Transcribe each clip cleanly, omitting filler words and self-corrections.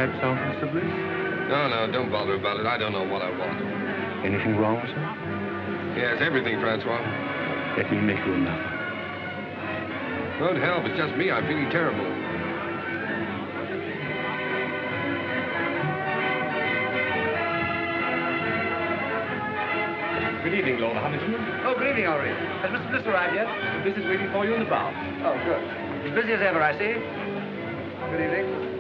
wax off, Mr. Bliss? No, don't bother about it. I don't know what I want. Anything wrong, sir? Yes, everything, Francois. Let me make you another. Won't help. It's just me. I'm feeling terrible. Good evening, Lord Huntington. Oh, good evening, Henri. Has Mr. Bliss arrived yet? Bliss is waiting for you in the bar. Oh, good. As busy as ever, I see. Good evening.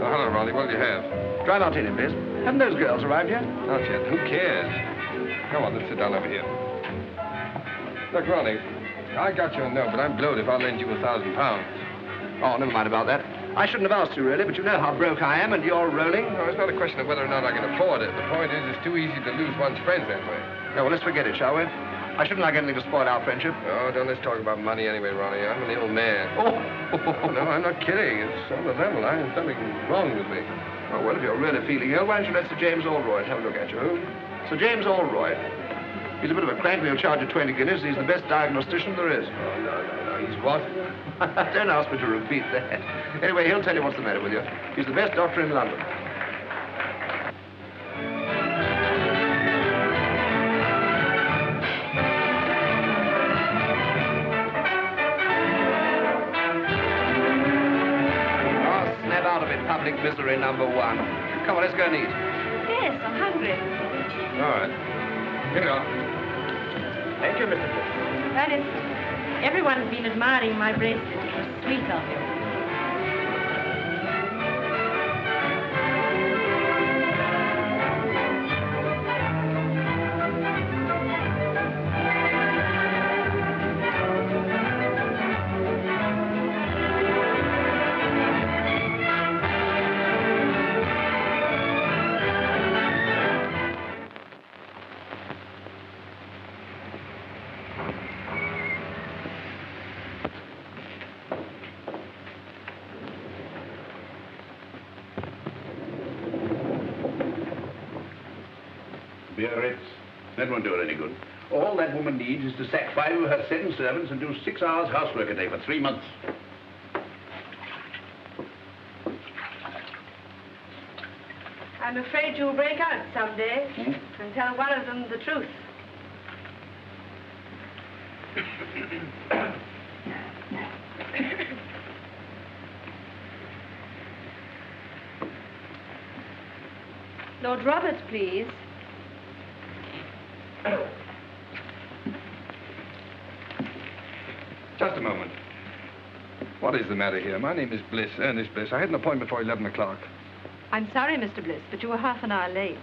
Oh, hello, Ronnie. What'll you have? Dry martini, please. Haven't those girls arrived yet? Not yet. Who cares? Come on, let's sit down over here. Look, Ronnie, I got your note, but I'm blowed if I'll lend you £1,000. Oh, never mind about that. I shouldn't have asked you, really, but you know how broke I am, and you're rolling. No, it's not a question of whether or not I can afford it. The point is, it's too easy to lose one's friends that way. No, well, let's forget it, shall we? I shouldn't like anything to spoil our friendship. Oh, don't let's talk about money anyway, Ronnie. I'm an ill man. Oh! No, I'm not kidding. It's on the level. There's something wrong with me. Oh, well, if you're really feeling ill, why don't you let Sir James Allroyd have a look at you? Who? Sir James Allroyd. He's a bit of a crank, and he'll charge you 20 guineas. He's the best diagnostician there is. Oh, no. He's what? Don't ask me to repeat that. Anyway, he'll tell you what's the matter with you. He's the best doctor in London. Oh, snap out of it, public misery number one. Come on, let's go and eat. Yes, I'm hungry. All right. Here you are. Thank you, Mr. Bliss. Ernest, everyone's been admiring my bracelet. It was sweet of you. Biarritz. That won't do her any good. All that woman needs is to sack 5 of her 7 servants and do 6 hours housework a day for 3 months. I'm afraid you'll break out someday and tell one of them the truth. Lord Roberts, please. Just a moment. What is the matter here? My name is Bliss, Ernest Bliss. I had an appointment for 11 o'clock. I'm sorry, Mr. Bliss, but you were half an hour late.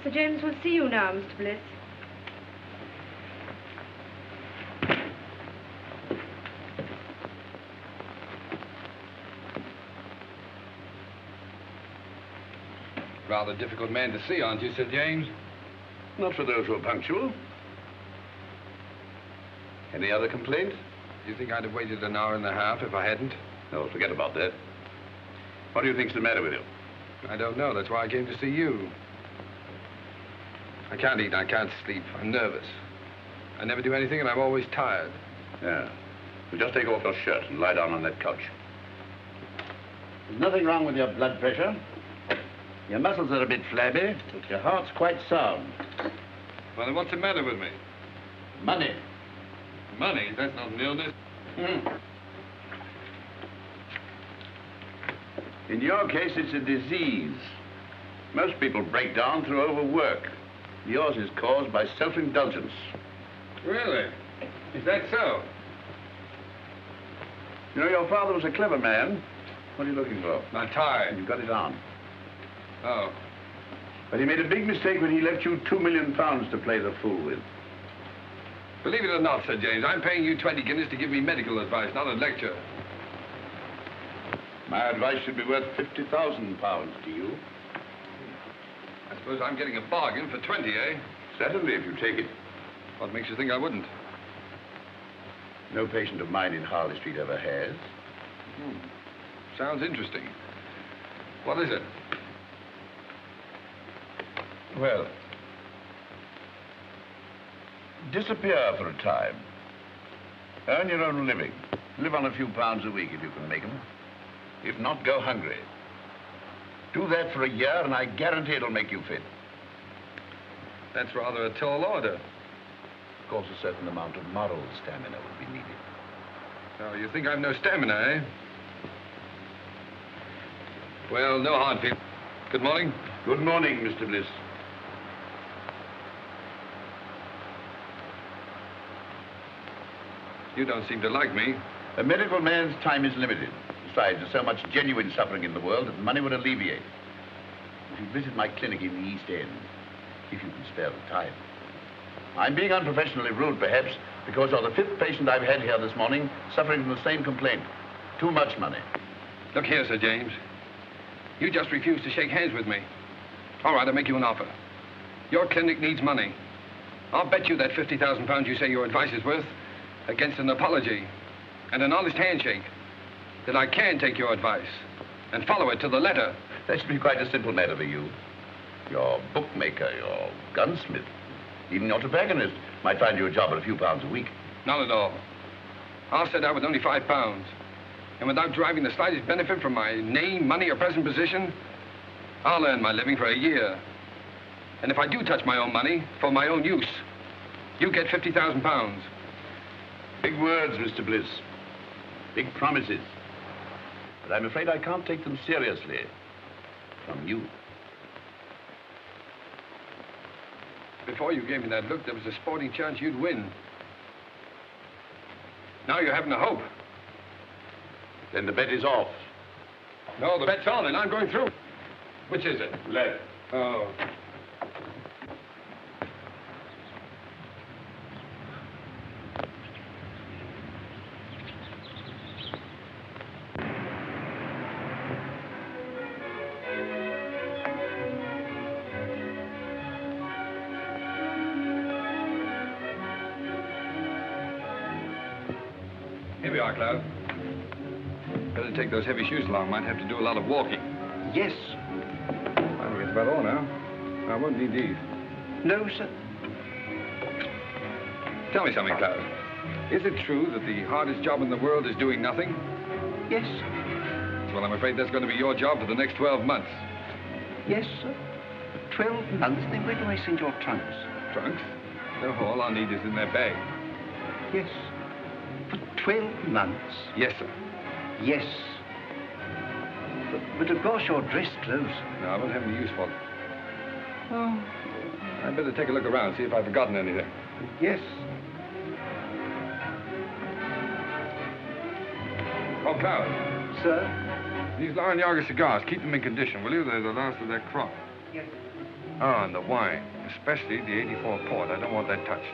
Sir James will see you now, Mr. Bliss. Rather difficult man to see, aren't you, Sir James? Not for those who are punctual. Any other complaint? Do you think I'd have waited an hour and a half if I hadn't? No, forget about that. What do you think's the matter with you? I don't know. That's why I came to see you. I can't eat. I can't sleep. I'm nervous. I never do anything, and I'm always tired. Yeah. Well, just take off your shirt and lie down on that couch. There's nothing wrong with your blood pressure. Your muscles are a bit flabby, but your heart's quite sound. Well, then what's the matter with me? Money. Money? That's not an illness. In your case, it's a disease. Most people break down through overwork. Yours is caused by self-indulgence. Really? Is that so? You know, your father was a clever man. What are you looking for? My tie. You got it on. Oh. But he made a big mistake when he left you £2 million to play the fool with. Believe it or not, Sir James, I'm paying you 20 guineas to give me medical advice, not a lecture. My advice should be worth £50,000 to you. I suppose I'm getting a bargain for 20, eh? Certainly, if you take it. What makes you think I wouldn't? No patient of mine in Harley Street ever has. Sounds interesting. What is it? Well, disappear for a time. Earn your own living. Live on a few pounds a week if you can make them. If not, go hungry. Do that for a year, and I guarantee it'll make you fit. That's rather a tall order. Of course, a certain amount of moral stamina would be needed. Oh, you think I've no stamina, eh? Well, no hard feeling. Good morning. Good morning, Mr. Bliss. You don't seem to like me. A medical man's time is limited. Besides, there's so much genuine suffering in the world that money would alleviate. If you visit my clinic in the East End, if you can spare the time. I'm being unprofessionally rude, perhaps, because you're the 5th patient I've had here this morning suffering from the same complaint. Too much money. Look here, Sir James. You just refused to shake hands with me. All right, I'll make you an offer. Your clinic needs money. I'll bet you that 50,000 pounds you say your advice is worth against an apology and an honest handshake that I can take your advice and follow it to the letter. That should be quite a simple matter for you. Your bookmaker, your gunsmith, even your tobacconist might find you a job at a few pounds a week. Not at all. I'll set out with only £5. And without deriving the slightest benefit from my name, money, or present position, I'll earn my living for a year. And if I do touch my own money for my own use, you get £50,000. Big words, Mr. Bliss. Big promises. But I'm afraid I can't take them seriously. From you. Before you gave me that look, there was a sporting chance you'd win. Now you're having a hope. Then the bet is off. No, the bet's on, and I'm going through. Which is it? Left. Oh. Here we are, Cloud. Better take those heavy shoes along. Might have to do a lot of walking. Yes. I think that's about all now. I won't need these. No, sir. Tell me something, Cloud. Is it true that the hardest job in the world is doing nothing? Yes, sir. Well, I'm afraid that's going to be your job for the next 12 months. Yes, sir. 12 months. Then where do I send your trunks? Trunks? No, all I need is in their bag. Yes. For 12 months? Yes, sir. Yes. But of course you're dress clothes. No, I won't have any use for them. Oh. I'd better take a look around, see if I've forgotten anything. Yes. Oh, Cloud. Sir? These Laranaga cigars, keep them in condition, will you? They're the last of their crop. Yes. Oh, and the wine, especially the 84 port. I don't want that touched.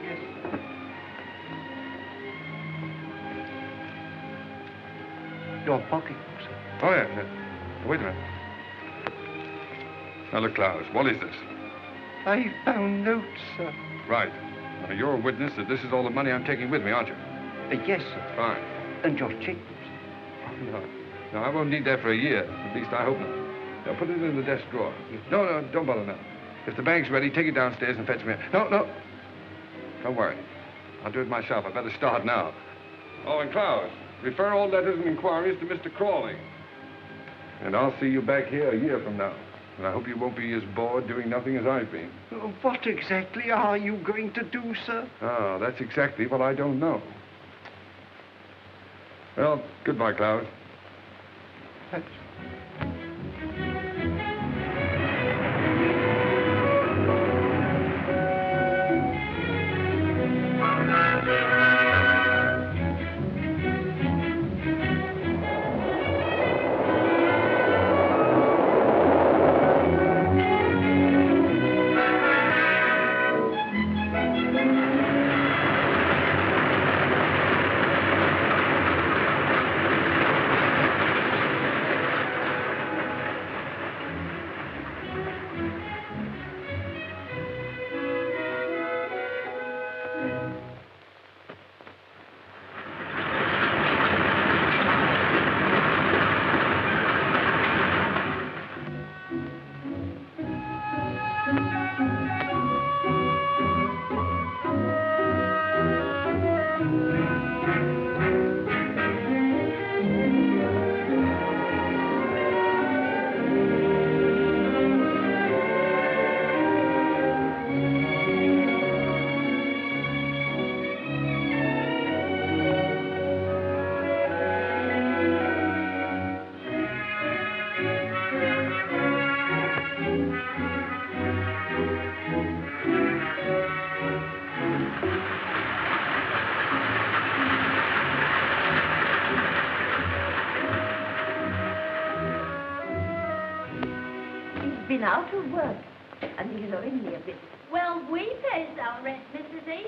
Yes. Your pocket, sir. Oh, yeah. Wait a minute. Now, look, Cloud, what is this? I found notes, sir. Right. Now, you're a witness that this is all the money I'm taking with me, aren't you? Yes, sir. Fine. And your check, Oh, no. No, I won't need that for a year. At least I hope not. Now, put it in the desk drawer. No, don't bother now. If the bank's ready, take it downstairs and fetch me. No. Don't worry. I'll do it myself. I better start now. Oh, and Cloud, refer all letters and inquiries to Mr. Crawley. And I'll see you back here a year from now. And I hope you won't be as bored doing nothing as I've been. What exactly are you going to do, sir? Oh, that's exactly what I don't know. Well, goodbye, Cloud. Thanks. Been out of work, and he's owing me a bit. Well, we pays our rent, Mrs. E.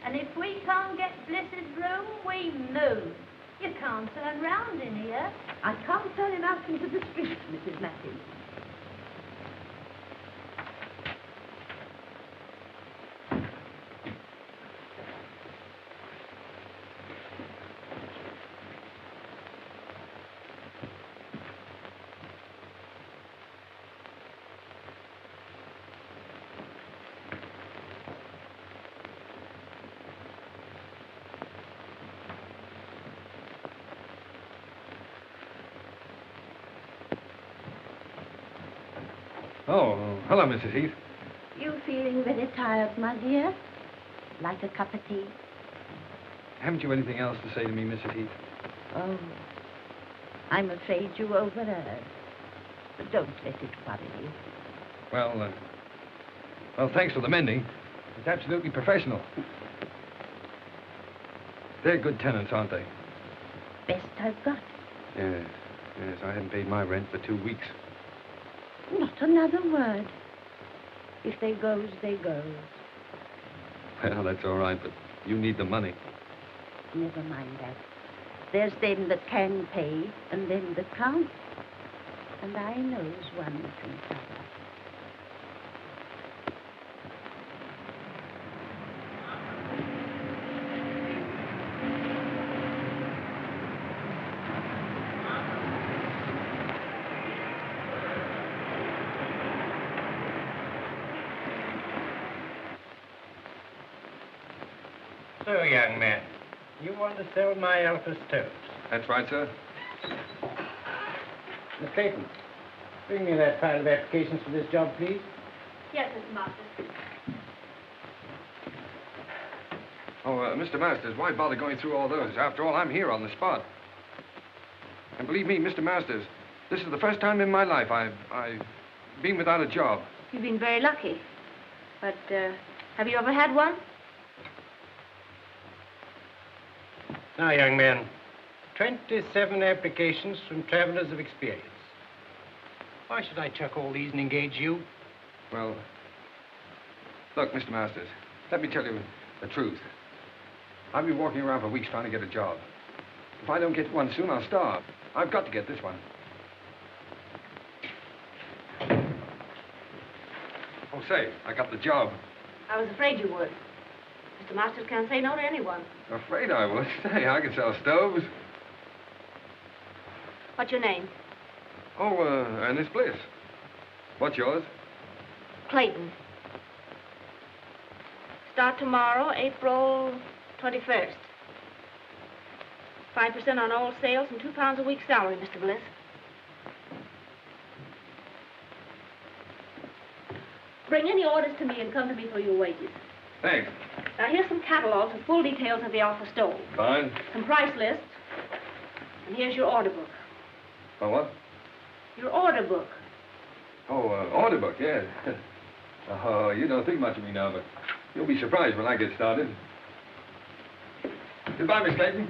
And if we can't get Bliss's room, we move. You can't turn round in here. I can't turn him out into the street, Mrs. Matthews. Oh, hello, Mrs. Heath. You feeling very tired, my dear? Like a cup of tea? Haven't you anything else to say to me, Mrs. Heath? Oh, I'm afraid you overheard. But don't let it worry you. Well, thanks for the mending. It's absolutely professional. They're good tenants, aren't they? Best I've got. Yes, I haven't paid my rent for 2 weeks. Not another word. If they goes, they goes. Well, that's all right, but you need the money. Never mind that. There's them that can pay, and them that can't. And I knows one can cover. So, young man, you want to sell my Alpha stoves? That's right, sir. Miss Clayton, bring me that pile of applications for this job, please. Yes, Mr. Masters. Oh, Mr. Masters, why bother going through all those? After all, I'm here on the spot. And believe me, Mr. Masters, this is the first time in my life I've been without a job. You've been very lucky. But, have you ever had one? Now, young man, 27 applications from travelers of experience. Why should I chuck all these and engage you? Well, look, Mr. Masters, let me tell you the truth. I've been walking around for weeks trying to get a job. If I don't get one soon, I'll starve. I've got to get this one. Oh, say, I got the job. I was afraid you would. Mr. Masters can't say no to anyone. Afraid I would. Say, I can sell stoves. What's your name? Oh, Ernest Bliss. What's yours? Clayton. Start tomorrow, April 21st. 5% on all sales and £2 a week salary, Mr. Bliss. Bring any orders to me and come to me for your wages. Thanks. Now, here's some catalogs with full details of the Alpha stove. Fine. Some price lists. And here's your order book. Oh, what? Your order book. Oh, order book, yes. Oh, you don't think much of me now, but you'll be surprised when I get started. Goodbye, Miss Clayton.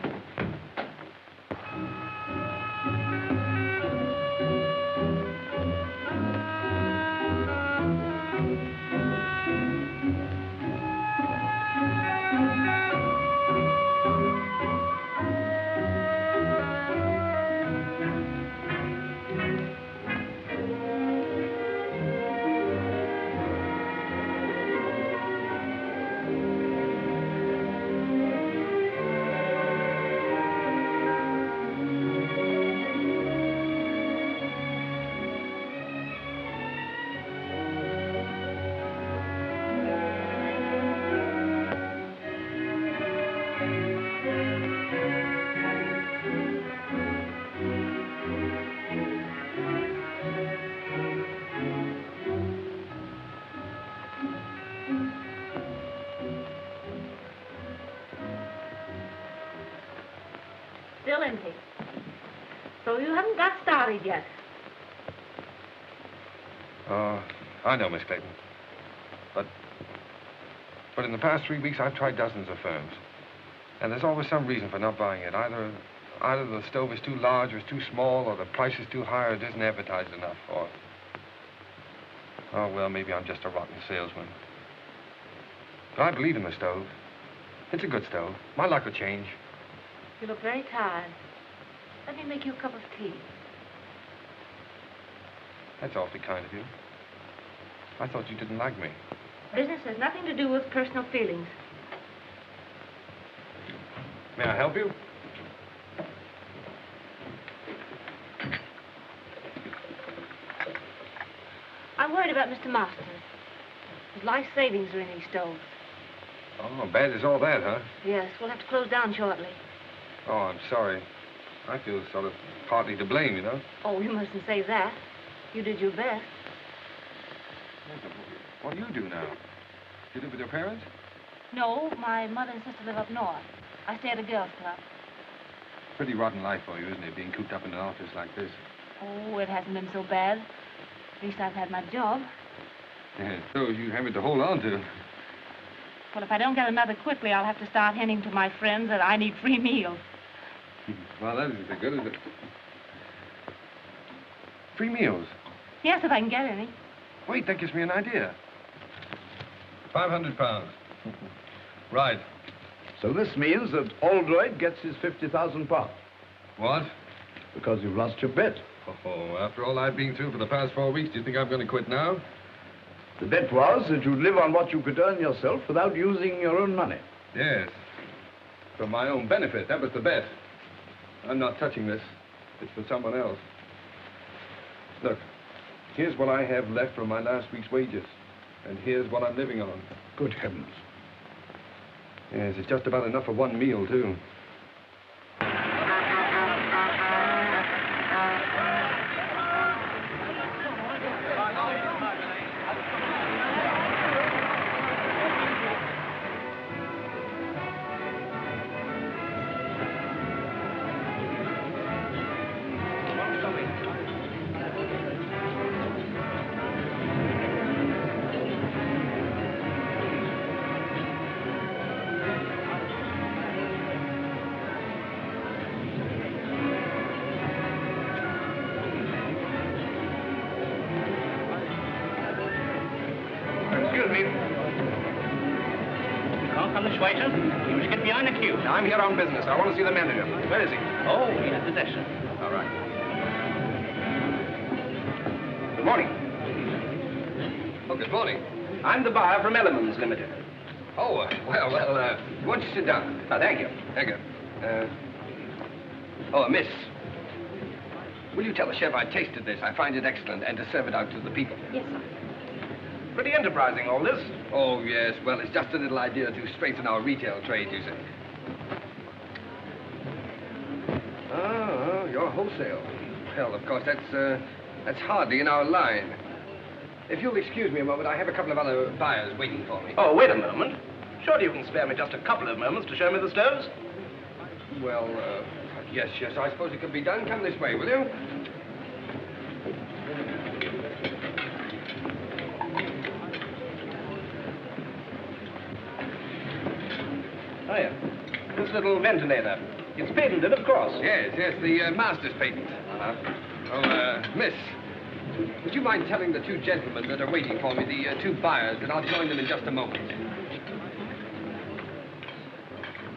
married yet. Oh, I know, Miss Clayton. But in the past 3 weeks, I've tried dozens of firms. And there's always some reason for not buying it. Either the stove is too large or it's too small, or the price is too high, or it isn't advertised enough, or... Oh, well, maybe I'm just a rotten salesman. But I believe in the stove. It's a good stove. My luck will change. You look very tired. Let me make you a cup of tea. That's awfully kind of you. I thought you didn't like me. Business has nothing to do with personal feelings. May I help you? I'm worried about Mr. Masters. His life savings are in these stoves. Oh, bad as all that, huh? Yes, we'll have to close down shortly. Oh, I'm sorry. I feel sort of partly to blame, you know. Oh, you mustn't say that. You did your best. What do you do now? You live with your parents? No, my mother and sister live up north. I stay at a girls' club. Pretty rotten life for you, isn't it, being cooped up in an office like this? Oh, it hasn't been so bad. At least I've had my job. Yeah, so you have it to hold on to. Well, if I don't get another quickly, I'll have to start hinting to my friends that I need free meals. Well, that isn't so good, is it? Free meals? Yes, if I can get any. Wait, that gives me an idea. 500 pounds. Right. So this means that Oldroyd gets his 50,000 pounds. What? Because you've lost your bet. Oh, after all I've been through for the past 4 weeks, do you think I'm going to quit now? The bet was that you'd live on what you could earn yourself without using your own money. Yes. For my own benefit. That was the bet. I'm not touching this. It's for someone else. Look, here's what I have left from my last week's wages. And here's what I'm living on. Good heavens. Yes, it's just about enough for one meal, too. I'm here on business. I want to see the manager. Where is he? Oh, he's at the desk. All right. Good morning. Oh, good morning. I'm the buyer from Elements Limited. Oh, well, won't you sit down? Oh, thank you. Thank you. Miss. Will you tell the chef I tasted this? I find it excellent, and to serve it out to the people. Yes, sir. Pretty enterprising, all this. Oh, yes. Well, it's just a little idea to strengthen our retail trade, you see. Oh, you're wholesale. Well, of course, that's hardly in our line. If you'll excuse me a moment, I have a couple of other buyers waiting for me. Oh, wait a moment. Surely you can spare me just a couple of moments to show me the stoves? Well, yes, I suppose it can be done. Come this way, will you? Oh, yeah. This little ventilator. It's patented, of course. Yes, the master's patent. Miss, would you mind telling the two gentlemen that are waiting for me, the two buyers, that I'll join them in just a moment?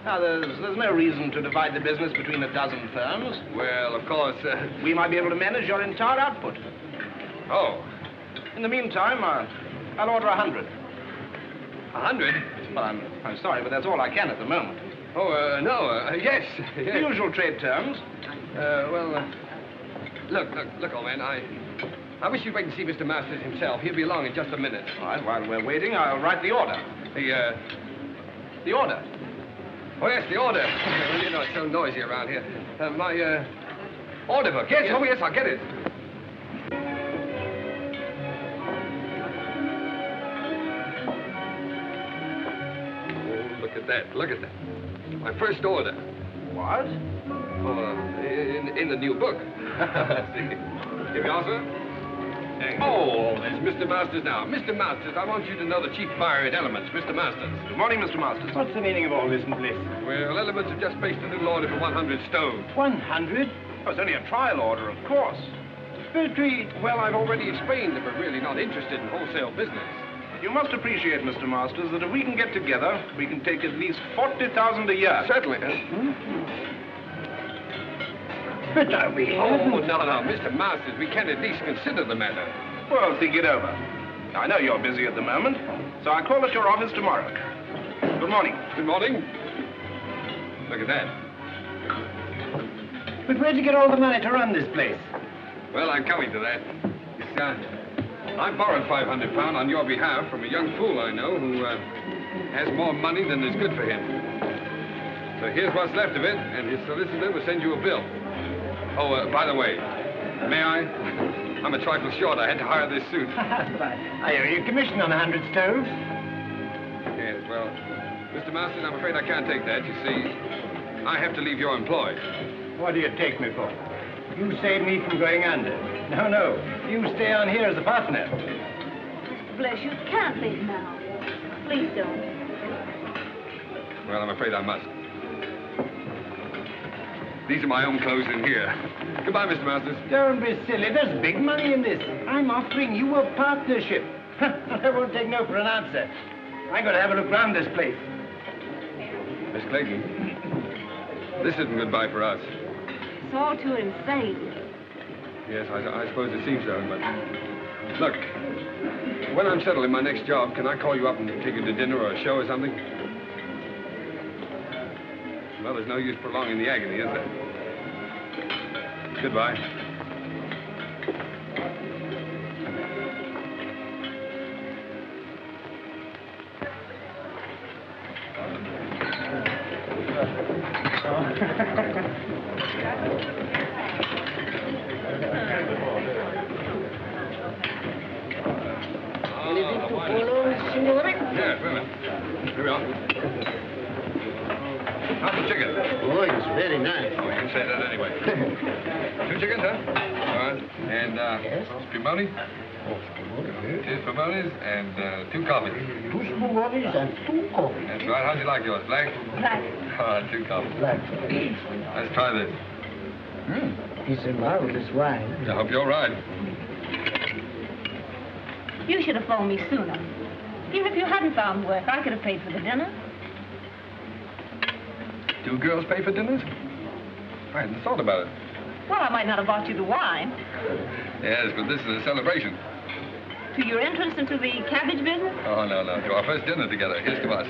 Now, there's no reason to divide the business between a dozen firms. Well, of course, we might be able to manage your entire output. Oh. In the meantime, I'll order 100. 100? Well, I'm sorry, but that's all I can at the moment. Oh, no, yes. The usual trade terms. Look, old man, I wish you'd wait and see Mr. Masters himself. He'll be along in just a minute. All right, while we're waiting, I'll write the order. The order? Oh, yes, the order. Well, you know, it's so noisy around here. My order book. Yes, oh, yes, I'll get it. Oh, look at that. My first order. What? In the new book. Here we are, sir. Oh, it's Mr. Masters now. Mr. Masters, I want you to know the chief buyer at Elements, Mr. Masters. Good morning, Mr. Masters. What's the meaning of all this, Bliss? Well, Elements have just placed a little order for 100 stoves. 100? Oh, it's only a trial order, of course. Petrie, Well, I've already explained that we're really not interested in wholesale business. You must appreciate, Mr. Masters, that if we can get together, we can take at least 40,000 a year. Certainly. but are we... Oh, no, Mr. Masters, we can at least consider the matter. Well, think it over. I know you're busy at the moment, so I'll call at your office tomorrow. Good morning. Good morning. Look at that. But where'd you get all the money to run this place? Well, I'm coming to that. I borrowed £500 on your behalf from a young fool I know who has more money than is good for him. So here's what's left of it, and his solicitor will send you a bill. Oh, by the way, may I? I'm a trifle short. I had to hire this suit. I owe you commission on 100 stoves. Yes, well, Mr. Masters, I'm afraid I can't take that. You see, I have to leave your employ. What do you take me for? You saved me from going under. No. You stay on here as a partner. Mr. Bliss, you can't leave now. Please don't. Well, I'm afraid I must. These are my own clothes in here. Goodbye, Mr. Masters. Don't be silly. There's big money in this. I'm offering you a partnership. I won't take no for an answer. I'm going to have a look round this place. Miss Clayton, this isn't goodbye for us. It's all too insane. Yes, I suppose it seems so, but... Look, when I'm settled in my next job, can I call you up and take you to dinner or a show or something? Well, there's no use prolonging the agony, is there? Goodbye. Anything to follow, signore? Yes, women. Here we are. How's the chicken? Oh, it's very nice. Oh, you can say that anyway. 2 chickens, huh? All right. And, Yes? spumoni? Oh, spumoni. 2 spumonis and 2 coffees. 2 spumonis and 2 coffees. That's right. How'd you like yours? Black? Black. All right, 2 coffees. Black. Let's try this. It's a marvelous wine. I hope you're right. You should have phoned me sooner. Even if you hadn't found work, I could have paid for the dinner. 2 girls pay for dinners? I hadn't thought about it. Well, I might not have bought you the wine. Yes, but this is a celebration. To your entrance into the cabbage business? Oh, no. To our first dinner together. Here's to us.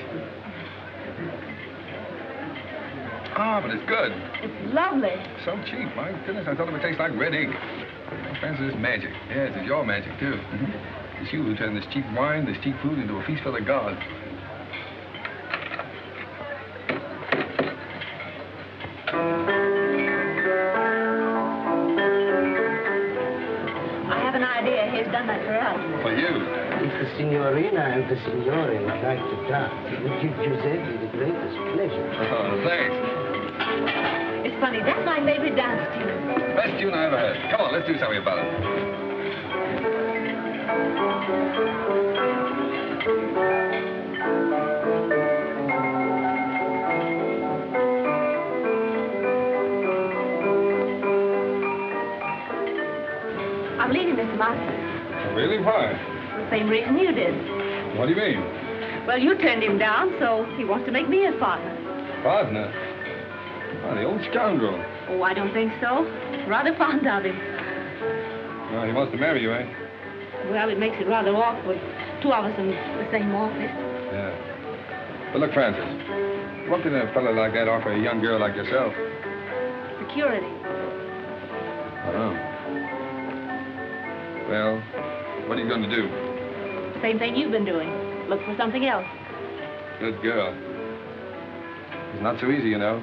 Ah, but it's good. It's lovely. So cheap. My goodness, I thought it would taste like red ink. Oh, fancy this magic. Yes, it's your magic, too. It's you who turned this cheap wine, this cheap food into a feast for the gods. I have an idea. He's done that for us. For you. If the signorina and the signore would like to dance, we give Giuseppe the greatest pleasure. Oh, thanks. It's funny. That's my favorite dance tune. Best tune I ever heard. Come on, let's do something about it. I'm leaving Mr. Masters. Really? Why? The same reason you did. What do you mean? Well, you turned him down, so he wants to make me his partner. Partner? Oh, the old scoundrel. Oh, I don't think so. Rather fond of him. Well, he wants to marry you, eh? Well, it makes it rather awkward. 2 of us in the same office. Yeah. But look, Francis, what can a fellow like that offer a young girl like yourself? Security. Oh. Well, what are you going to do? Same thing you've been doing. Look for something else. Good girl. It's not so easy, you know.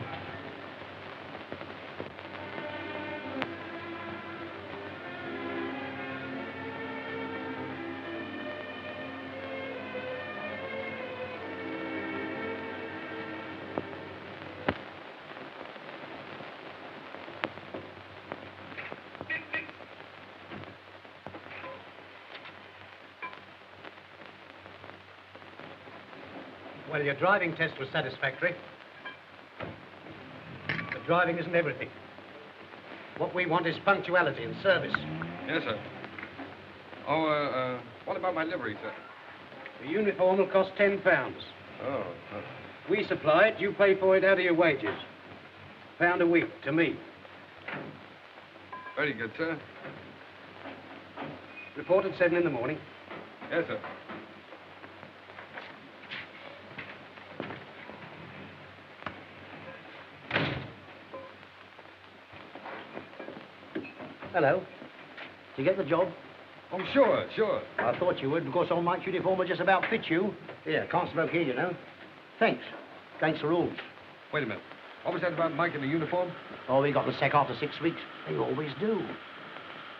Well, your driving test was satisfactory. But driving isn't everything. What we want is punctuality and service. Yes, sir. Oh, what about my livery, sir? The uniform will cost £10. Oh. We supply it, you pay for it out of your wages. £1 a week to me. Very good, sir. Report at 7 in the morning. Yes, sir. Hello. Did you get the job? Oh, sure. I thought you would, because old Mike's uniform will just about fit you. Here, Constable here, you know. Thanks. Against the rules. Wait a minute. What was that about Mike in the uniform? Oh, he got the sack after 6 weeks. They always do.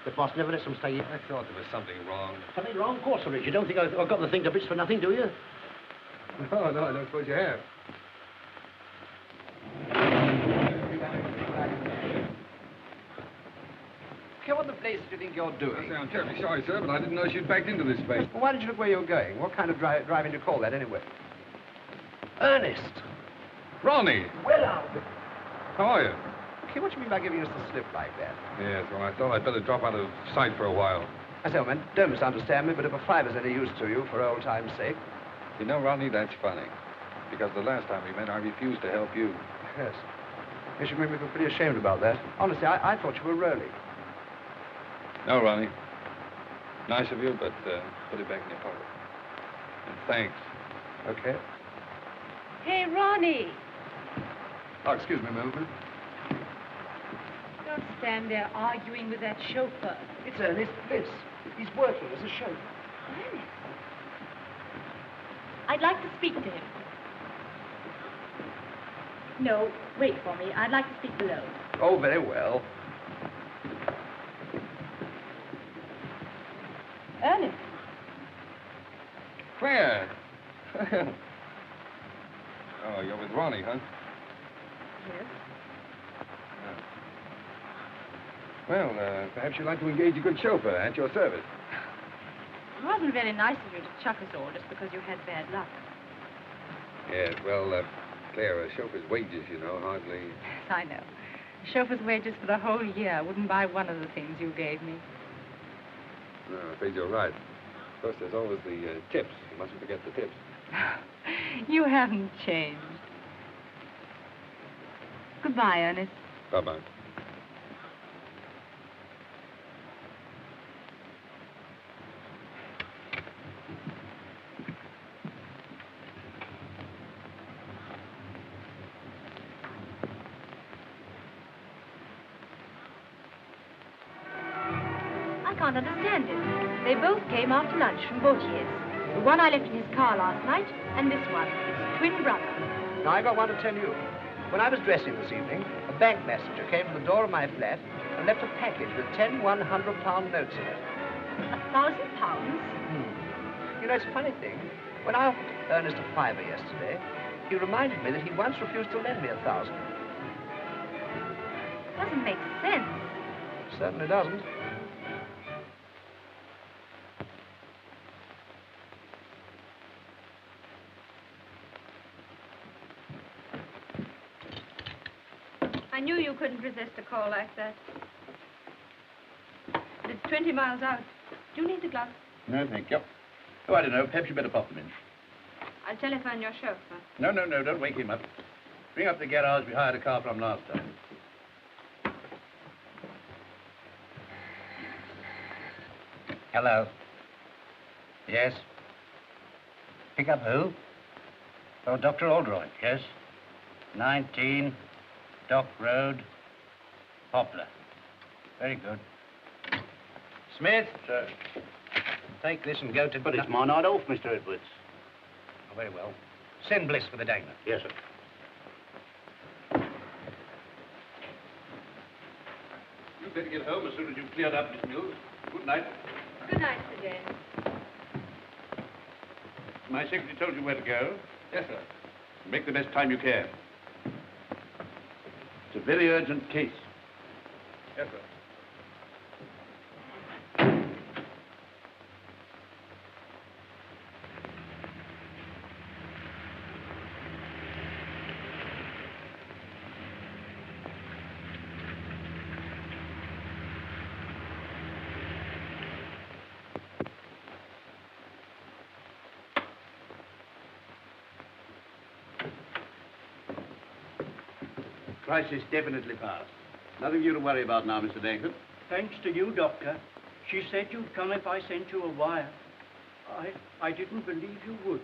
The boss never lets them stay here. I thought there was something wrong. Something wrong? Of course there is. You don't think I've got the thing to bits for nothing, do you? No, I don't suppose you have. What the place do you think you're doing? I'm terribly sorry, sir, but I didn't know you'd backed into this place. Well, why did you look where you were going? What kind of driving do you call that, anyway? Ernest. Ronnie! Well, Albert. How are you? Okay, what do you mean by giving us the slip like that? Yes, well, I thought I'd better drop out of sight for a while. I say, man, don't misunderstand me, but if a fiver's any use to you, for old time's sake. You know, Ronnie, that's funny. Because the last time we met, I refused to help you. Yes. You should make me feel pretty ashamed about that. Honestly, I thought you were rolling. No, Ronnie. Nice of you, but put it back in your pocket. And thanks. Okay. Hey, Ronnie. Oh, excuse me, Milton. Don't stand there arguing with that chauffeur. It's Ernest Bliss. He's working as a chauffeur. Ernest? I'd like to speak to him. No, wait for me. I'd like to speak below. Oh, very well. Ernest. Claire! Oh, you're with Ronnie, huh? Yes. Well, perhaps you'd like to engage a good chauffeur at your service. It wasn't very nice of you to chuck us all just because you had bad luck. Yes, well, Claire, a chauffeur's wages, you know, hardly... Yes, I know. A chauffeur's wages for the whole year wouldn't buy one of the things you gave me. No, I'm afraid you're right. Of course, there's always the tips. You mustn't forget the tips. You haven't changed. Goodbye, Ernest. Bye-bye. I can't understand it. They both came after lunch from Bautier's. The one I left in his car last night, and this one, his twin brother. Now, I got one to tell you. When I was dressing this evening, a bank messenger came to the door of my flat and left a package with 10 £100 notes in it. £1,000? You know, it's a funny thing. When I offered Ernest a fiver yesterday, he reminded me that he once refused to lend me 1,000. Doesn't make sense. Certainly doesn't. I knew you couldn't resist a call like that. But it's 20 miles out. Do you need the gloves? No, thank you. Oh, I don't know. Perhaps you better pop them in. I'll telephone your chauffeur. No, don't wake him up. Bring up the garage we hired a car from last time. Hello. Yes? Pick up who? Oh, Dr. Oldroyd, yes? 19 Dock Road, Poplar. Very good. Smith. Sir. Take this and go to... But it's my night off, Mr. Edwards. Oh, very well. Send Bliss for the dagger. Yes, sir. You'd better get home as soon as you've cleared up, Miss Mills. Good night. Good night, Sir James. My secretary told you where to go. Yes, sir. Make the best time you can. It's a very urgent case. Yes, sir. Crisis definitely past. Nothing for you to worry about now, Mr. Dankford. Thanks to you, Doctor. She said you'd come if I sent you a wire. I didn't believe you would.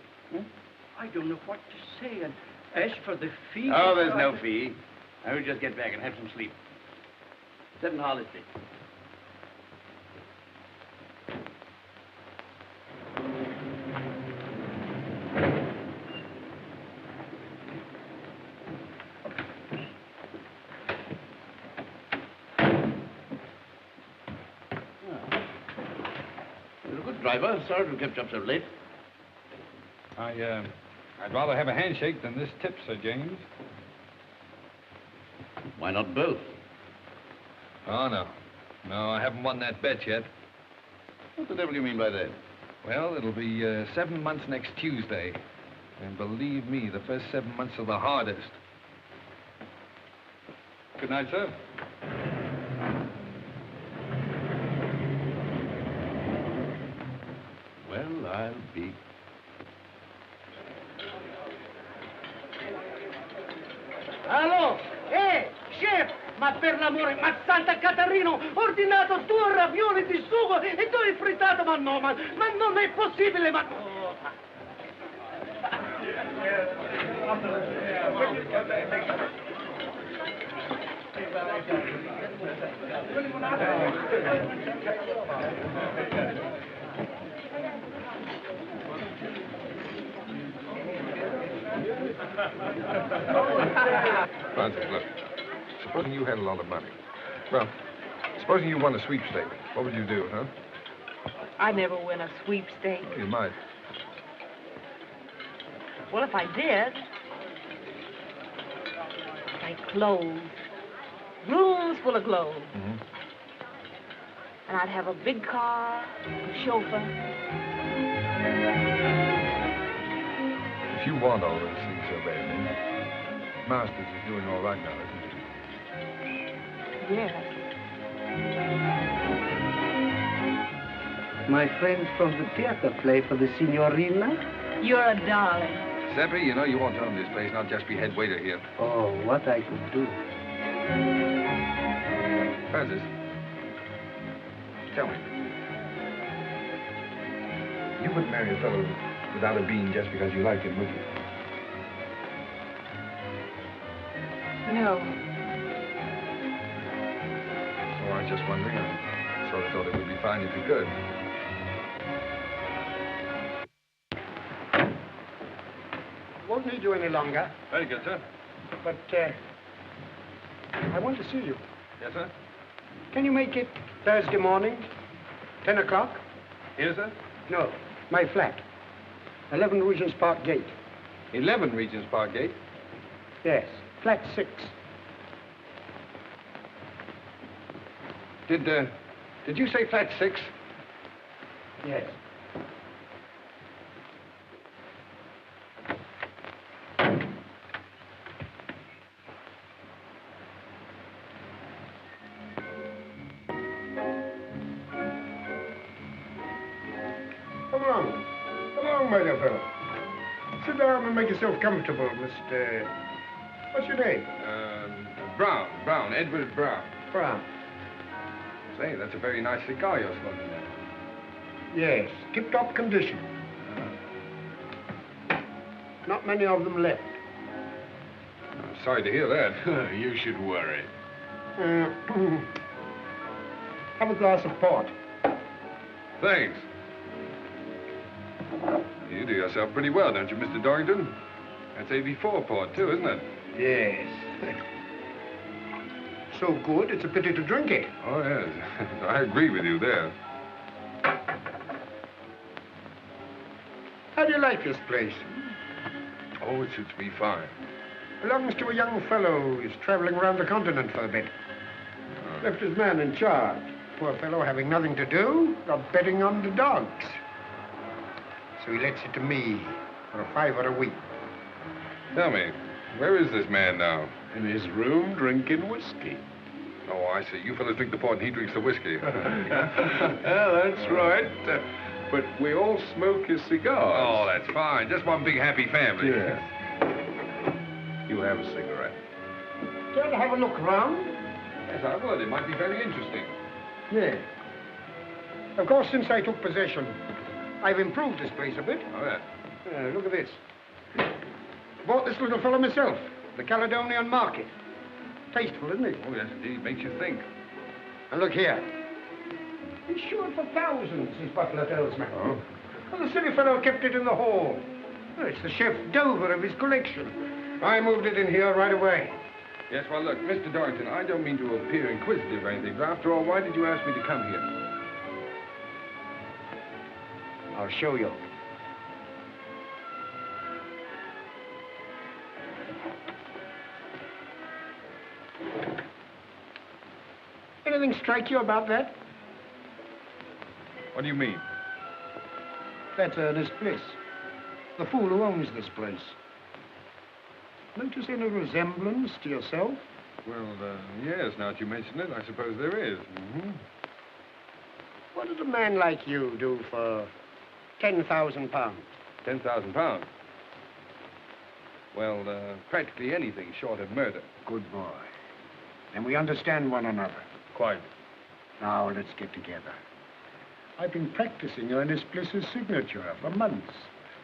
I don't know what to say. And as for the fee... Oh, there's no fee. I will just get back and have some sleep. 7 Harley-Street. You're a good driver. Sorry to have kept you up so late. I'd rather have a handshake than this tip, Sir James. Why not both? Oh, no. No, I haven't won that bet yet. What the devil do you mean by that? Well, it'll be 7 months next Tuesday. And believe me, the first 7 months are the hardest. Good night, sir. Well, I'll be... Allo? Chef! Ma per l'amore, ma Santa Catarino, ordinato 2 ravioli di sugo e 2 frittato, ma no, ma non è possibile, ma... Francis, look. Supposing you had a lot of money. Well, supposing you won a sweepstake, what would you do, huh? I never win a sweepstake. Oh, you might. Well, if I did, like clothes, rooms full of clothes. Mm-hmm. And I'd have a big car, a chauffeur. If you want all those things so badly, Masters is doing all right now, isn't he? Yes. My friends from the theater play for the signorina? You're a darling. Seppi, you know you ought to own this place, not just be head waiter here. Oh, what I could do. Francis, tell me. You wouldn't marry a fellow without a bean just because you liked him, would you? No. Oh, I was just wondering. I sort of thought it would be fine if you could. Won't need you any longer. Very good, sir. But, I want to see you. Yes, sir? Can you make it Thursday morning, 10 o'clock? Here, sir? No, my flat. 11 Regent's Park Gate. 11 Regent's Park Gate? Yes, flat 6. Did you say flat 6? Yes. Come along, my dear fellow. Sit down and make yourself comfortable, Mr... What's your name? Brown, Edward Brown. Brown. Say, that's a very nice cigar you're smoking there. Yes, tip-top condition. Not many of them left. I'm sorry to hear that. You should worry. Have a glass of port. Thanks. You do yourself pretty well, don't you, Mr. Dorrington? That's 84 port, too, isn't it? Yes. So good, it's a pity to drink it. Oh, yes. I agree with you there. How do you like this place? Oh, it suits me fine. Belongs to a young fellow who's traveling around the continent for a bit. Left his man in charge. Poor fellow having nothing to do, got betting on the dogs. So he lets it to me for a $5 a week. Tell me, where is this man now? In his room, drinking whiskey. Oh, I see. You fellas drink the port and he drinks the whiskey. That's right. But we all smoke his cigars. Oh, that's fine. Just one big happy family. Yeah. You have a cigarette. Care to have a look round? Yes, I would. It might be very interesting. Yes. Of course, since I took possession, I've improved this place a bit. Oh, yeah. Look at this. Bought this little fellow myself, the Caledonian Market. Tasteful, isn't it? Oh, yes, indeed. Makes you think. And look here. Insured for thousands, his butler tells me. Oh? Well, the silly fellow kept it in the hall. Well, it's the chef d'oeuvre of his collection. I moved it in here right away. Yes, well, look, Mr. Dorrington, I don't mean to appear inquisitive or anything, but after all, why did you ask me to come here? I'll show you. Anything strike you about that? What do you mean? That's Ernest Bliss, the fool who owns this place. Notice any resemblance to yourself? Well, yes, now that you mention it, I suppose there is. Mm-hmm. What did a man like you do for £10,000? £10,000? Well, practically anything short of murder. Good boy. And we understand one another. Quite. Now, let's get together. I've been practicing Ernest Bliss's signature for months.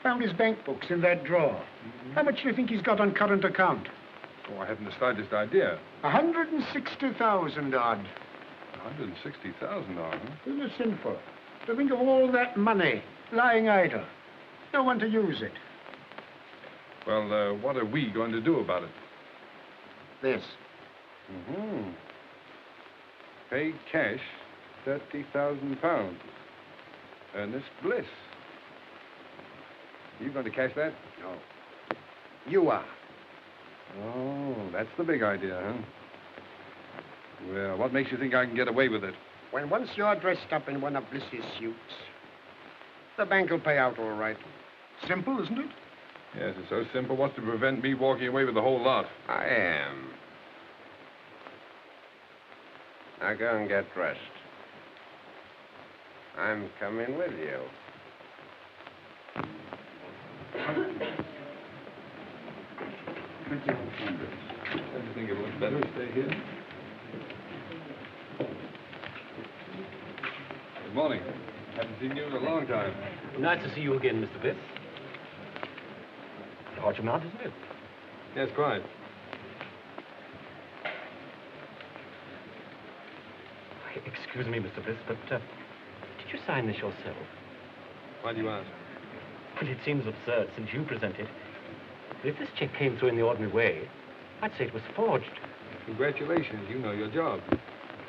Found his bank books in that drawer. Mm-hmm. How much do you think he's got on current account? Oh, I haven't the slightest idea. 160,000 odd. 160,000 odd, huh? Isn't it sinful to think of all that money lying idle? No one to use it. Well, what are we going to do about it? This. Mm-hmm. Pay cash £30,000. Ernest Bliss. You going to cash that? No. You are. Oh, that's the big idea, huh? Well, what makes you think I can get away with it? When once you're dressed up in one of Bliss's suits, the bank will pay out all right. Simple, isn't it? Yes, it's so simple. What's to prevent me walking away with the whole lot? I am. Now go and get dressed. I'm coming with you. Don't you think it looks better to stay here? Good morning. Haven't seen you in a long time. Nice to see you again, Mr. Bliss. Hot your mouth, isn't it? Yes, quite. Excuse me, Mr. Bliss, but did you sign this yourself? Why do you ask? Well, it seems absurd since you present it. If this check came through in the ordinary way, I'd say it was forged. Congratulations, you know your job.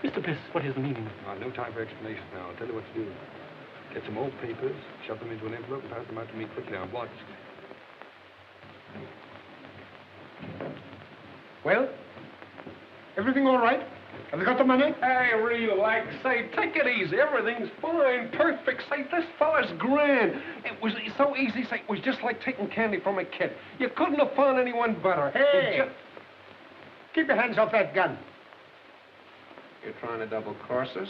Mr. Bliss, what is the meaning? No time for explanations now. I'll tell you what to do. Get some old papers, shove them into an envelope, and pass them out to me quickly. I'm watched. Well, everything all right? Have you got the money? Hey, relax. Say, take it easy. Everything's fine, perfect. Say, this fella's grand. It was so easy. Say, it was just like taking candy from a kid. You couldn't have found anyone better. Hey! Keep your hands off that gun. You're trying to double-cross us?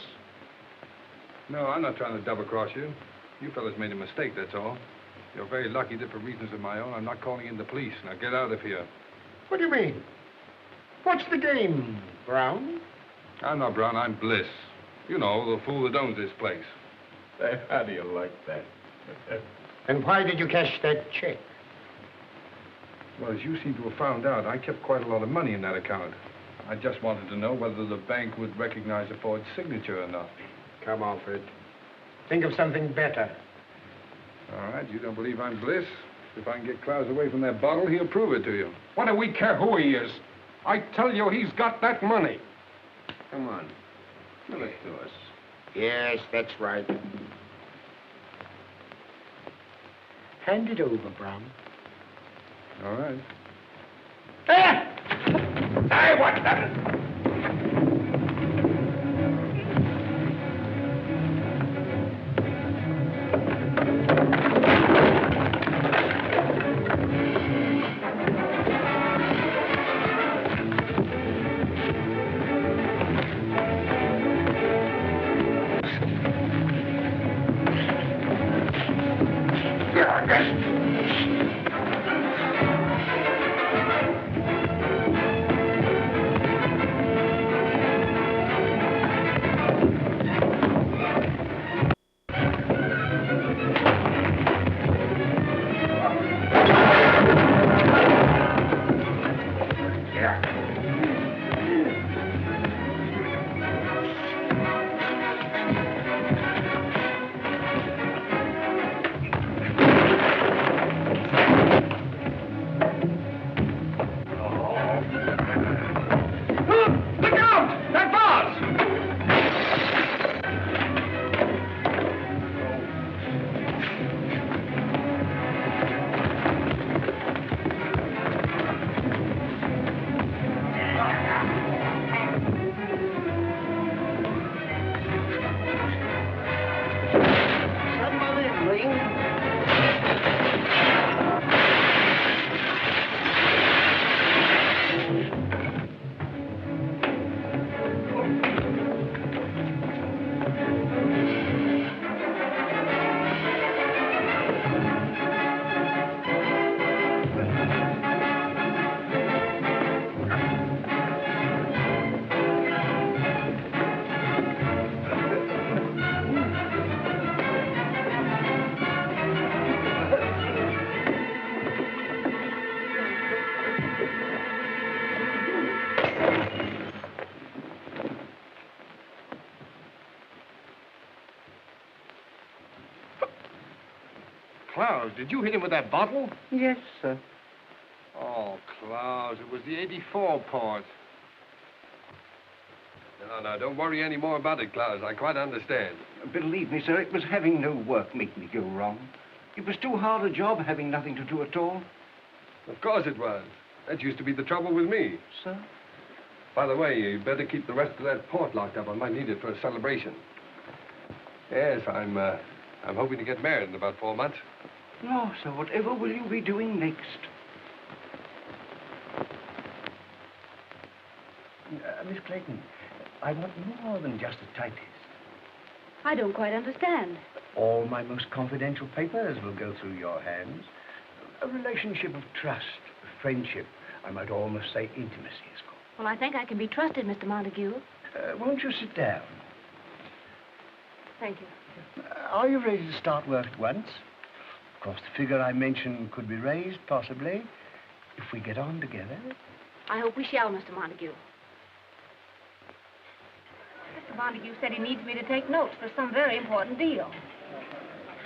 No, I'm not trying to double-cross you. You fellas made a mistake, that's all. You're very lucky that for reasons of my own, I'm not calling in the police. Now get out of here. What do you mean? What's the game, Brown? I'm not Brown, I'm Bliss. You know, the fool that owns this place. How do you like that? And why did you cash that check? Well, as you seem to have found out, I kept quite a lot of money in that account. I just wanted to know whether the bank would recognize a forged signature or not. Come, Wafford. Think of something better. All right, you don't believe I'm Bliss? If I can get Klaus away from that bottle, he'll prove it to you. What do we care who he is? I tell you, he's got that money. Come on. Give it to us. Yes, that's right. Hand it over, Brown. All right. Hey, what's that? Klaus, did you hit him with that bottle? Yes, sir. Oh, Klaus, it was the 84 part. No, don't worry any more about it, Klaus. I quite understand. Believe me, sir, it was having no work made me go wrong. It was too hard a job having nothing to do at all. Of course it was. That used to be the trouble with me. Sir? By the way, you better keep the rest of that port locked up. I might need it for a celebration. Yes, I'm hoping to get married in about 4 months. No, sir, whatever will you be doing next? Miss Clayton, I want more than just a typist. I don't quite understand. All my most confidential papers will go through your hands. A relationship of trust, friendship, I might almost say intimacy is called. Well, I think I can be trusted, Mr. Montague. Won't you sit down? Thank you. Are you ready to start work at once? Of course, the figure I mentioned could be raised, possibly, if we get on together. I hope we shall, Mr. Montague. Mr. Montague said he needs me to take notes for some very important deal.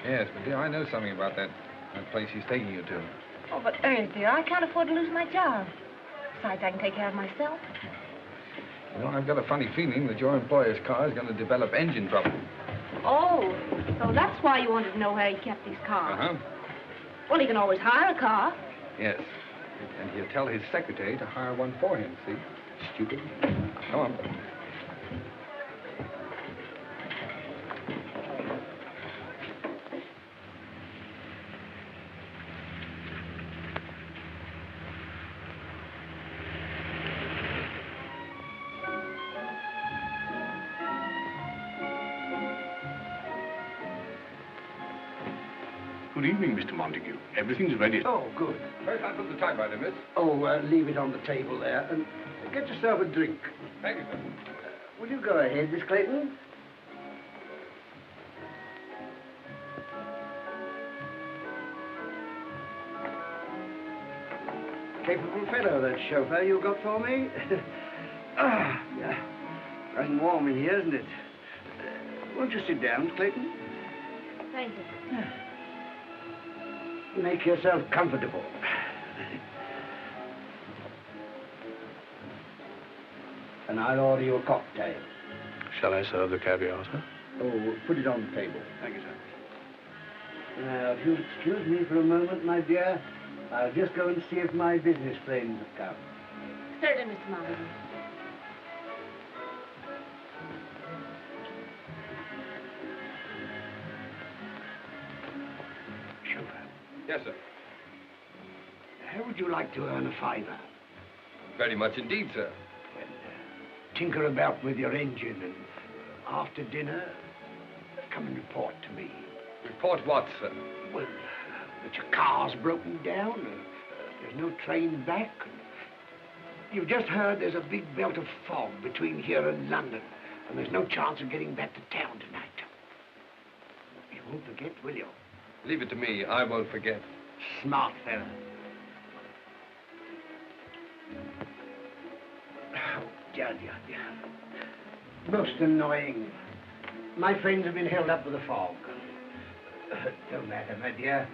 Yes, but dear, I know something about that place he's taking you to. Oh, but Ernest, dear, I can't afford to lose my job. Besides, I can take care of myself. You know, I've got a funny feeling that your employer's car is going to develop engine trouble. Oh, so that's why you wanted to know where he kept these cars. Uh-huh. Well, he can always hire a car. Yes. And he'll tell his secretary to hire one for him, see? Stupid. Come on. Good evening, Mr. Montague. Everything's ready. Oh, good. First, I put the typewriter, miss. Oh, leave it on the table there. And get yourself a drink. Thank you, sir. Will you go ahead, Miss Clayton? Capable fellow, that chauffeur you got for me. Yeah. Nice and warm in here, isn't it? Won't you sit down, Clayton? Thank you. Make yourself comfortable. And I'll order you a cocktail. Shall I serve the caviar, sir? Oh, put it on the table. Thank you, sir. Now, if you'll excuse me for a moment, my dear, I'll just go and see if my business friends have come. Certainly, Mr. Montague. Yes, sir. How would you like to earn a fiver? Very much indeed, sir. Tinker about with your engine, and after dinner, come and report to me. Report what, sir? Well, that your car's broken down, there's no train back. You've just heard there's a big belt of fog between here and London, and there's no chance of getting back to town tonight. You won't forget, will you? Leave it to me. I won't forget. Smart fella. Oh, dear. Most annoying. My friends have been held up with the fog. Don't matter, my dear.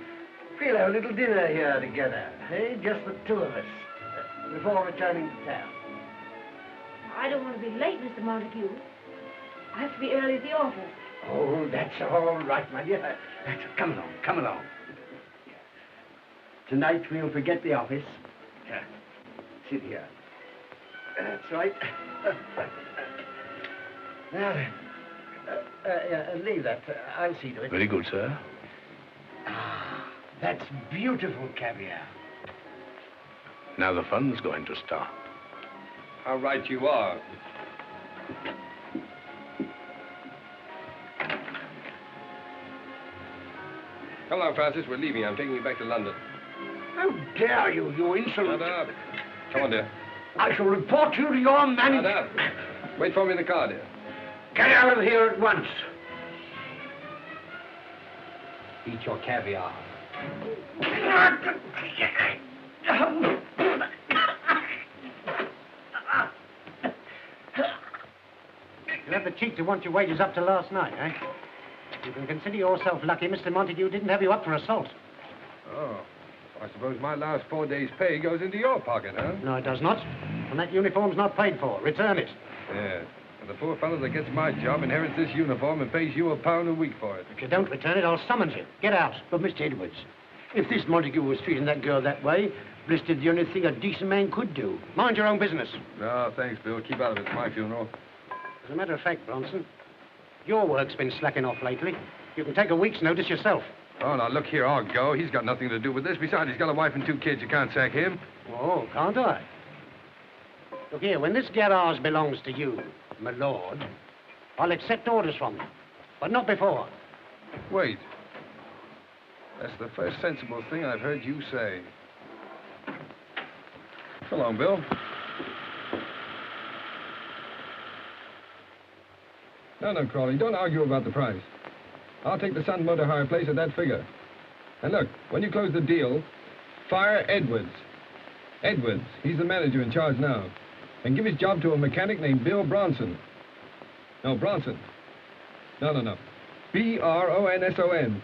We'll have a little dinner here together, eh? Just the two of us, before returning to town. I don't want to be late, Mr. Montague. I have to be early at the office. Oh, that's all right, my dear. Come along. Tonight we'll forget the office. Sit here. That's right. Now then, leave that. I'll see to it. Very good, sir. Ah, that's beautiful caviar. Now the fun's going to start. How right you are. Come on, Francis. We're leaving. I'm taking you back to London. How dare you, you insolent... Shut up. Come on, dear. I shall report you to your manager. Shut up. Wait for me in the car, dear. Get out of here at once. Eat your caviar. You had the cheek to want your wages up to last night, eh? You can consider yourself lucky Mr. Montague didn't have you up for assault. Oh. I suppose my last 4 days' pay goes into your pocket, huh? No, it does not. And that uniform's not paid for. Return it. Yeah. And the poor fellow that gets my job inherits this uniform and pays you £1 a week for it. If you don't return it, I'll summons you. Get out. But, Mr. Edwards, if this Montague was treating that girl that way, Bliss did the only thing a decent man could do. Mind your own business. No, thanks, Bill. Keep out of it. It's my funeral. As a matter of fact, Bronson, your work's been slacking off lately. You can take a week's notice yourself. Oh, now, look here. I'll go. He's got nothing to do with this. Besides, he's got a wife and 2 kids. You can't sack him. Oh, can't I? Look here, when this garage belongs to you, my lord, I'll accept orders from you. But not before. Wait. That's the first sensible thing I've heard you say. So long, Bill. No, Crawley, don't argue about the price. I'll take the Sun Motor Hire place at that figure. And look, when you close the deal, fire Edwards. Edwards, he's the manager in charge now. And give his job to a mechanic named Bill Bronson. No, Bronson. No. B-R-O-N-S-O-N.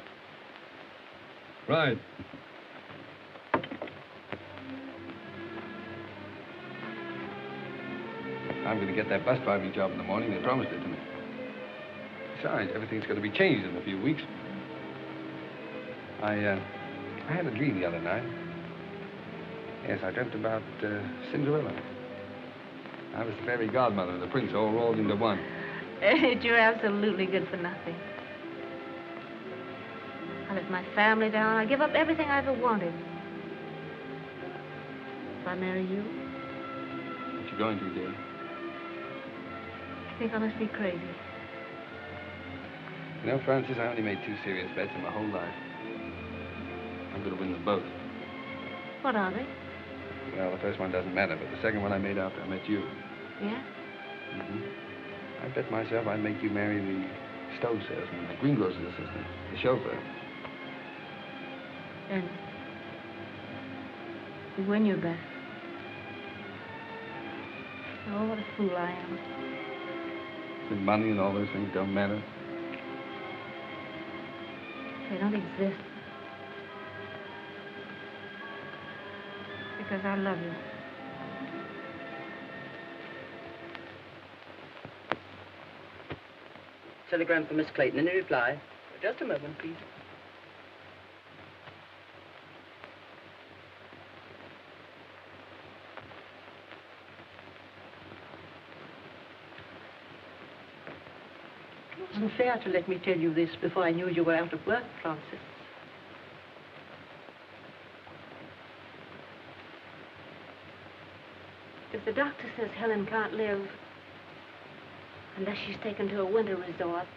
Right. I'm going to get that bus driving job in the morning. They promised it to me. Besides, everything's going to be changed in a few weeks. I had a dream the other night. Yes, I dreamt about Cinderella. I was the fairy godmother and the prince all rolled into one. You're absolutely good for nothing. I let my family down. I give up everything I ever wanted. If I marry you, What you going to, dear? I think I must be crazy. You know, Francis, I only made 2 serious bets in my whole life. I'm going to win them both. What are they? Well, the first one doesn't matter, but the second one I made after I met you. Yeah? Mm-hmm. I bet myself I'd make you marry the stove salesman, the greengrocer's assistant, the chauffeur. And you win your bet. Oh, what a fool I am. The money and all those things don't matter. They don't exist. Because I love you. Telegram for Miss Clayton. Any reply? Just a moment, please. It wasn't fair to let me tell you this before I knew you were out of work, Francis. If the doctor says Helen can't live unless she's taken to a winter resort,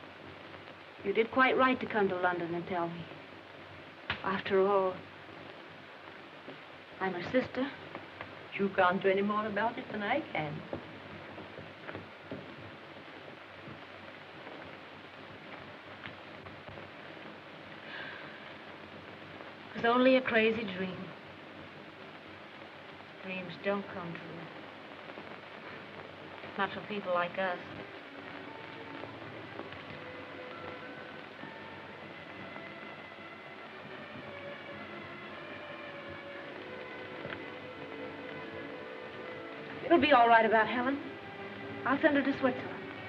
you did quite right to come to London and tell me. After all, I'm her sister. You can't do any more about it than I can. It was only a crazy dream. Dreams don't come true. Not for people like us. It'll be all right about Helen. I'll send her to Switzerland.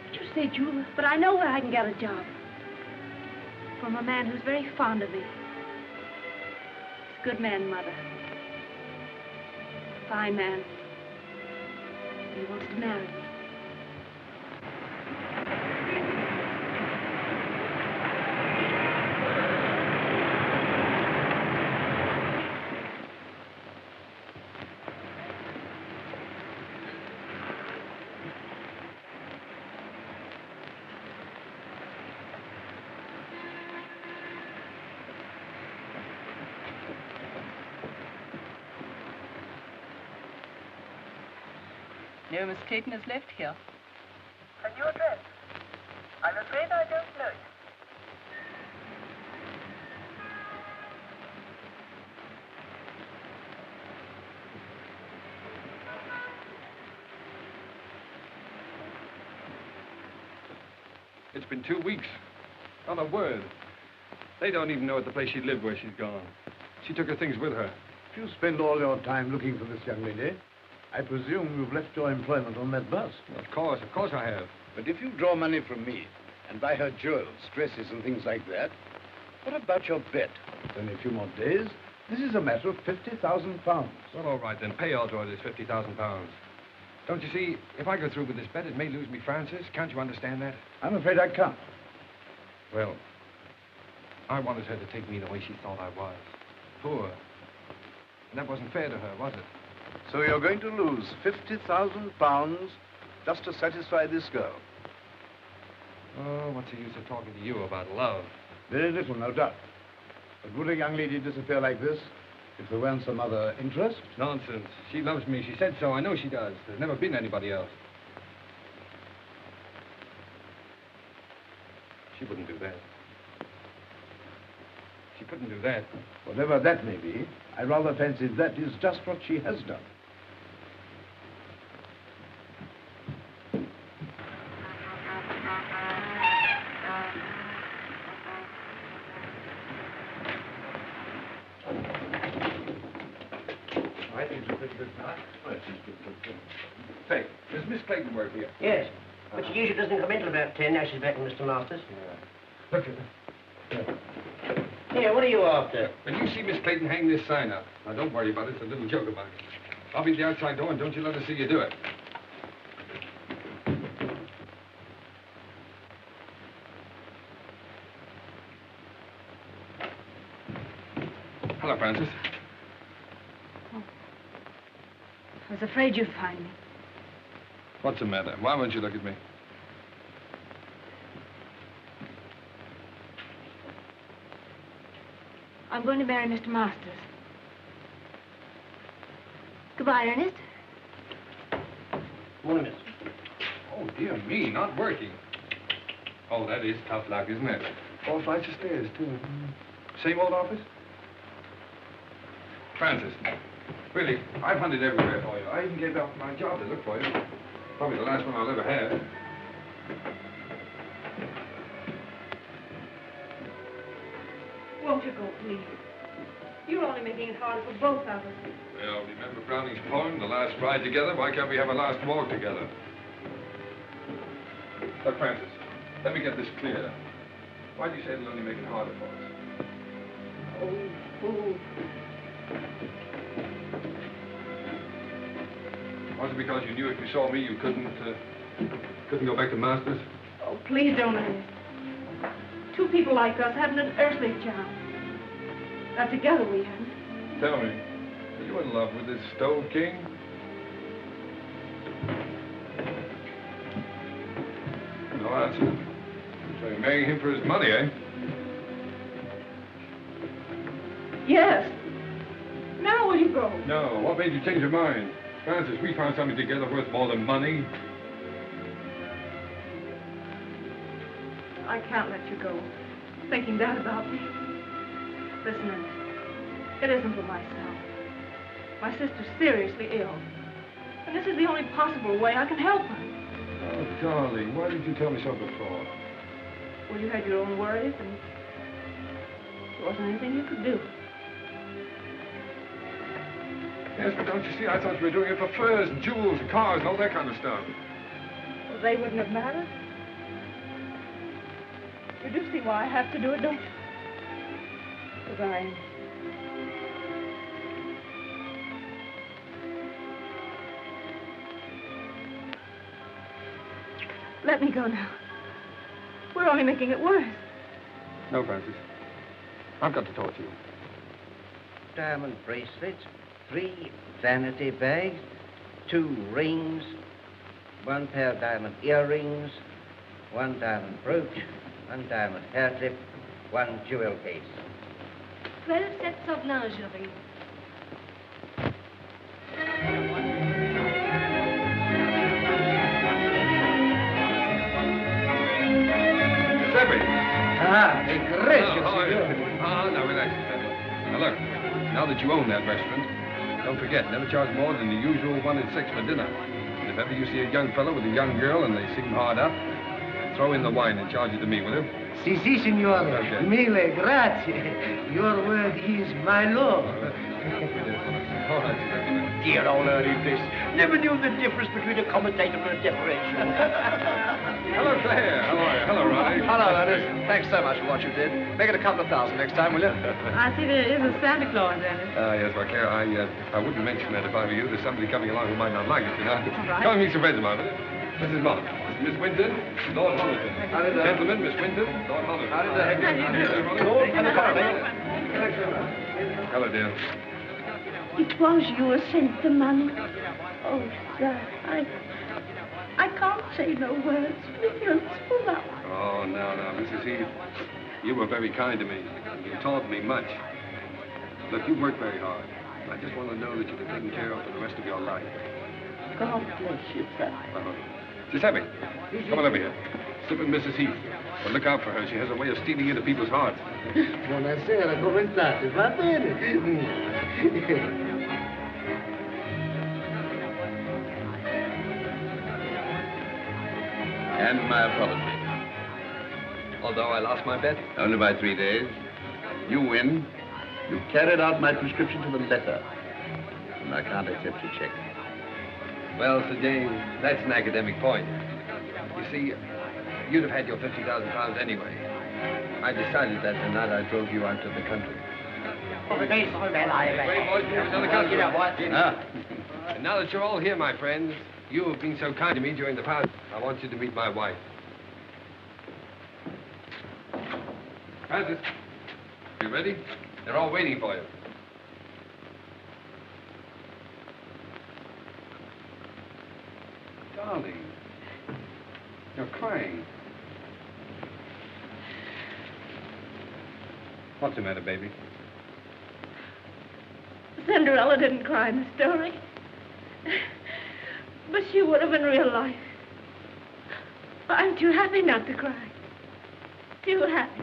But you say, Jula. But I know where I can get a job. From a man who's very fond of me. He's a good man, Mother. Fine man. He wants to marry me. No, Miss Clayton has left here. A new address? I'm afraid I don't know it. It's been 2 weeks. Not a word. They don't even know at the place she lived where she's gone. She took her things with her. If you spend all your time looking for this young lady, I presume you've left your employment on that bus. Of course I have. But if you draw money from me and buy her jewels, dresses, and things like that, what about your bet? It's only a few more days. This is a matter of £50,000. Well, all right, then. Pay Aldroyd his £50,000. Don't you see, if I go through with this bet, it may lose me Francis. Can't you understand that? I'm afraid I can't. Well, I wanted her to take me the way she thought I was. Poor. And that wasn't fair to her, was it? So you're going to lose £50,000 just to satisfy this girl? Oh, what's the use of talking to you about love? Very little, no doubt. But would a young lady disappear like this if there weren't some other interest? Nonsense. She loves me. She said so. I know she does. There's never been anybody else. She wouldn't do that. She couldn't do that. Whatever that may be, I rather fancy that is just what she has done. I think it's a pretty good start. Say, does Miss Clayton work here? Yes, but she usually doesn't come in till about 10. Now she's back with Mr. Masters. Yeah. Look at her. Here, what are you after? When you see Miss Clayton hang this sign up, now don't worry about it. It's a little joke about it. I'll be at the outside door, and don't you let her see you do it. Hello, Francis. I was afraid you'd find me. What's the matter? Why won't you look at me? I'm going to marry Mr. Masters. Goodbye, Ernest. Morning, miss. Oh, dear me, not working. Oh, that is tough luck, isn't it? 4 flights of stairs, too. Same old office? Francis, really, I've hunted everywhere for you. I even gave up my job to look for you. Probably the last one I'll ever have. Won't you go, please? You're only making it harder for both of us. Well, remember Browning's poem, The Last Ride Together? Why can't we have a last walk together? Look, Francis, let me get this clear. Why do you say it'll only make it harder for us? Oh. Was it because you knew if you saw me, you couldn't go back to Masters? Oh, please don't, Ernest. 2 people like us haven't an earthly chance. Not together we haven't. Tell me, are you in love with this Stove King? No answer. So you're marrying him for his money, eh? Yes. Now will you go? No. What made you change your mind? Francis, we found something together worth more than money. I can't let you go, thinking that about me. Listen, Ernest, it isn't for myself. My sister's seriously ill, and this is the only possible way I can help her. Oh, darling, why didn't you tell me so before? Well, you had your own worries, and there wasn't anything you could do. Yes, but don't you see, I thought you were doing it for furs and jewels and cars and all that kind of stuff. Well, they wouldn't have mattered. You do see why I have to do it, don't you? Goodbye. Let me go now. We're only making it worse. No, Francis. I've got to talk to you. Diamond bracelets, 3 vanity bags, 2 rings, 1 pair of diamond earrings, 1 diamond brooch, 1 diamond hair clip, 1 jewel case. 12 sets of lingerie. Giuseppe! Ah, gracious. Now relax, Giuseppe. Now look, now that you own that restaurant, don't forget, never charge more than the usual 1 and 6 for dinner. And if ever you see a young fellow with a young girl and they seem hard up, throw in the wine and charge it to me, will you? Si, signore. Okay. Mille grazie. Your word is my law. All right. Dear old early bliss. Never knew the difference between a commentator and a decoration. Hello, Claire. How are you? Hello, Ronnie. Hello, Ernest. Thanks so much for what you did. Make it a couple of thousand next time, will you? I see there is a Santa Claus, Ernest. Yes, well, Claire, I wouldn't mention that if I were you. There's somebody coming along who might not like it, you know. right. Come and meet some friends of mine, will you? Mrs. Mott, Miss Winton, Lord Homerton. Gentlemen, Miss Winton, Lord Homerton. Hello, dear. It was you who sent the money. Oh, sir, I can't say no words. My throat's full up. Oh, no, Mrs. Heath. You were very kind to me. You taught me much. Look, you worked very hard. I just want to know that you've been taken care of for the rest of your life. God bless you, sir. Giuseppe, come on over here. Sit with Mrs. Heath. But look out for her. She has a way of stealing into people's hearts. Buonasera, come state? Va bene? And my apology. Although I lost my bet? Only by 3 days. You win. You carried out my prescription to the letter. And I can't accept your check. Well, Sir James, that's an academic point. You see, you'd have had your £50,000 anyway. I decided that the night I drove you out to the country. Wait, boys, here's another customer. Ah. And now that you're all here, my friends, you have been so kind to me during the past, I want you to meet my wife. Francis, you ready? They're all waiting for you. Darling, you're crying. What's the matter, baby? Cinderella didn't cry in the story. But she would have in real life. I'm too happy not to cry. Too happy.